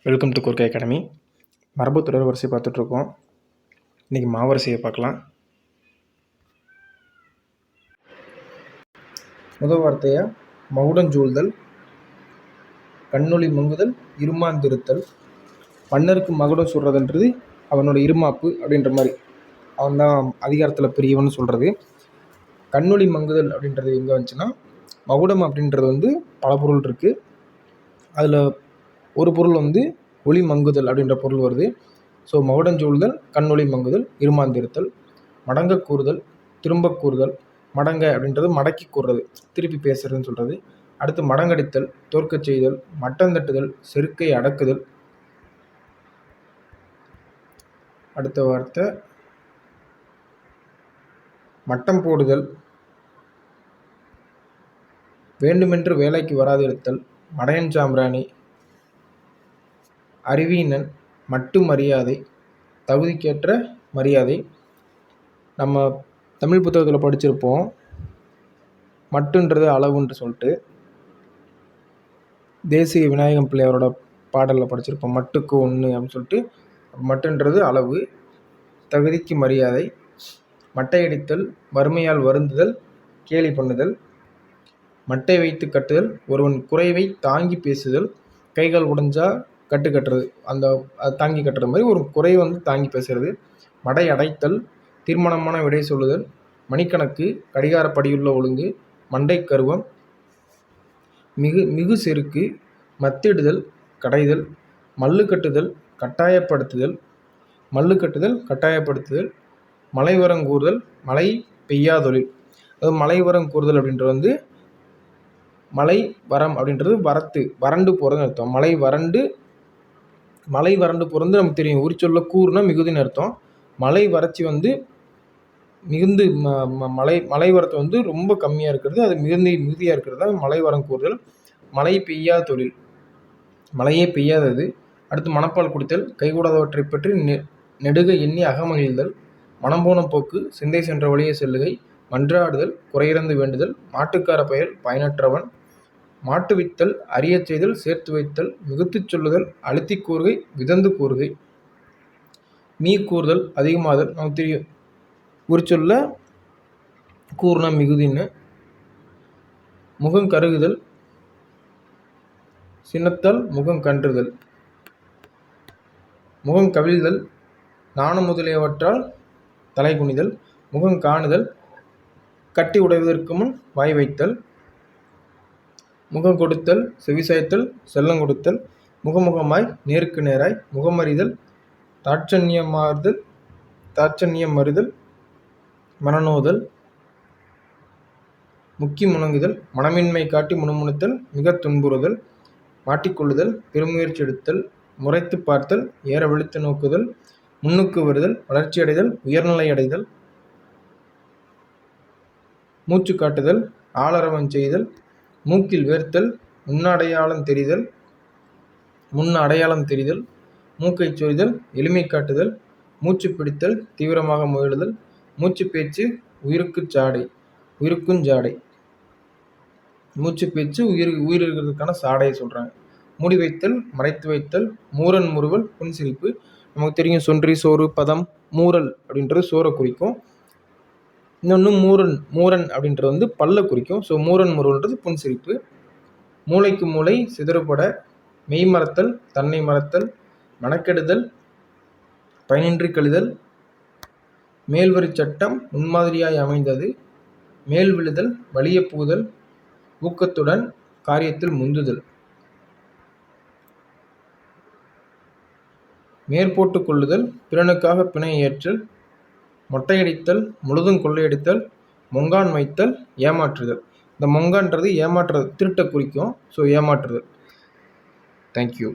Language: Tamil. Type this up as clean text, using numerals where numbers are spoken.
Welcome to குர்கே academy. மரபு தொடர் வரிசை பார்த்துட்ருக்கோம். இன்றைக்கி மாவரிசையை பார்க்கலாம். முதல் வார்த்தையாக மகுடஞ்சூழ்தல், கண்ணொளி மங்குதல், இருமாந்திருத்தல். மன்னருக்கு மகுடம் சொல்கிறதுன்றது அவனோட இருமாப்பு அப்படின்ற மாதிரி, அவன் தான் அதிகாரத்தில் பெரியவன் சொல்கிறது. கண்ணொளி மங்குதல் அப்படின்றது எங்கே வந்துச்சுன்னா, மகுடம் அப்படின்றது பல பொருள் இருக்குது. அதில் ஒரு பொருள் ஒளி மங்குதல் அப்படின்ற பொருள் வருது. ஸோ மகுடஞ்சூழ்தல், கண்ணொளி மங்குதல், இருமாந்திருத்தல். மடங்க கூறுதல், திரும்ப கூறுதல். மடங்க அப்படின்றது மடக்கி கூறுறது, திருப்பி பேசுறதுன்னு சொல்கிறது. அடுத்து மடங்கடித்தல், தோற்கச் செய்தல், மட்டந்தட்டுதல், செருக்கை அடக்குதல். அடுத்த வார்த்தை மட்டம் போடுதல், வேண்டுமென்று வேலைக்கு வராதிருத்தல், மடையன் சாம்பிராணி, அறிவீனன், மட்டு மரியாதை, தகுதிக்கேற்ற மரியாதை. நம்ம தமிழ் புத்தகத்தில் படிச்சிருப்போம், மட்டுன்றது அளவுன்ட்டு சொல்லிட்டு. தேசிய விநாயகம் பிள்ளையாரோட பாடலில் படிச்சிருப்போம், மட்டுக்கு ஒன்று அப்படின்னு சொல்லிட்டு. மட்டுன்றது அளவு, தகுதிக்கு மரியாதை. மட்டையடித்தல், வறுமையால் வருந்துதல், கேலி பண்ணுதல். மட்டை வைத்து கட்டுதல், ஒருவன் குறைவை தாங்கி பேசுதல். கைகள் உடைஞ்சா கட்டு கட்டுறது, அந்த தாங்கி கட்டுற மாதிரி ஒரு குறை தாங்கி பேசுறது. மடை அடைத்தல், தீர்மானமான விடை சொல்லுதல். மணிக்கணக்கு, கடிகாரப்படியுள்ள ஒழுங்கு. மண்டை கருவம், மிகு செருக்கு. மத்திடுதல், கடைதல். மல்லு கட்டுதல், கட்டாயப்படுத்துதல். மல்லு கட்டுதல், கட்டாயப்படுத்துதல். மலைவரங்கூறுதல், மழை பெய்யாதொழில். அதாவது மலைவரங்கூறுதல் அப்படின்றது மழை வரம் அப்படின்றது வறண்டு போகிறதுன்னு அர்த்தம். மழை வறண்டு போகிறது நமக்கு தெரியும். உரிச்சொல்ல கூறுனா மிகுதின்னு அர்த்தம். மழை வறட்சி மிகுந்து மழை வரத்து ரொம்ப கம்மியாக இருக்கிறது, அது மிகுதியாக இருக்கிறது தான் மழை வரம் கூறுதல். மழை பெய்யாத தொழில், மழையே பெய்யாதது. அடுத்து மணப்பால் குடித்தல், கைகூடாதவற்றை பற்றி நெடுக எண்ணி அகமகிழ்தல். மனம் போன போக்கு, சிந்தை சென்ற வழியை செல்லுகை. மன்றாடுதல், குறையிறந்து வேண்டுதல். மாட்டுக்கார பயல், பயனற்றவன். மாட்டு வித்தல், அறியச் செய்தல், சேர்த்து வைத்தல். மிகுத்துச் சொல்லுதல், அழுத்தி கூறுகை, விதந்து கூறுகை. மீ கூறுதல், அதிகமாதல். நமக்கு தெரியும், உரிச்சொல்ல கூறுனா மிகுதின்னு. முகம் கருகுதல், சினத்தால் முகம் கன்றுதல். முகம் கவிழ்தல், நாணம் முதலியவற்றால் தலை குனிதல். முகம் காணுதல், கட்டி உடைவதற்கு முன் வாய் வைத்தல். முகம் கொடுத்தல், செவிசாய்த்தல், செல்லம் கொடுத்தல். முகமுகமாய், நேருக்கு நேராய். முகமறிதல், தாட்சண்யம் மறுதல். மனநோதல், முக்கி முணங்குதல். மனமின்மை காட்டி முணுமுணுத்தல், மிக துன்புறுதல். மாட்டிக்கொள்ளுதல், பெருமுயற்சி எடுத்தல். முறைத்து பார்த்தல், ஏற விழுத்து நோக்குதல். முன்னுக்கு வருதல், வளர்ச்சி அடைதல், உயர்நிலை அடைதல். மூச்சு காட்டுதல், ஆளரவம் செய்தல். மூக்கில் வேர்த்தல், முன் அடையாளம் தெரிதல். மூக்கைச் சொரிதல், எளிமை காட்டுதல். மூச்சு பிடித்தல், தீவிரமாக முயலுதல். மூச்சு பேச்சு, உயிருக்குஞ் சாடை. மூச்சு பேச்சு உயிர் இருக்கிறதுக்கான சாடையை சொல்கிறாங்க. மூடி வைத்தல், மறைத்து வைத்தல். மூரன் முறுவல், புன்சிரிப்பு. நமக்கு தெரியும், சொன்றி, சோறு, பதம். மூரல் அப்படின்றது சோறை குறிக்கும். இன்னொன்று மூரன் அப்படின்றது பல்ல குறிக்கும். ஸோ மூரன் முறுவல்ன்றது புன்சிரிப்பு. மூளைக்கு மூளை சிதறுபட, மெய் மறத்தல், தன்னை மறத்தல். மனக்கெடுதல், பயனின்றி கழிதல். மேல்வரி சட்டம், முன்மாதிரியாய் அமைந்தது. மேல் விழுதல், வலிய புகுதல். ஊக்கத்துடன் காரியத்தில் முந்துதல். மேற்போட்டு கொள்ளுதல், பிறனுக்காக பிணை ஏற்றல். மொட்டையடித்தல், முழுதும் கொள்ளையடித்தல். மொங்கான் வைத்தல், ஏமாற்றுதல். இந்த மொங்கான்றது ஏமாற்றுறது, திருட்டை குறிக்கும். ஸோ ஏமாற்றுதல். தேங்க்யூ.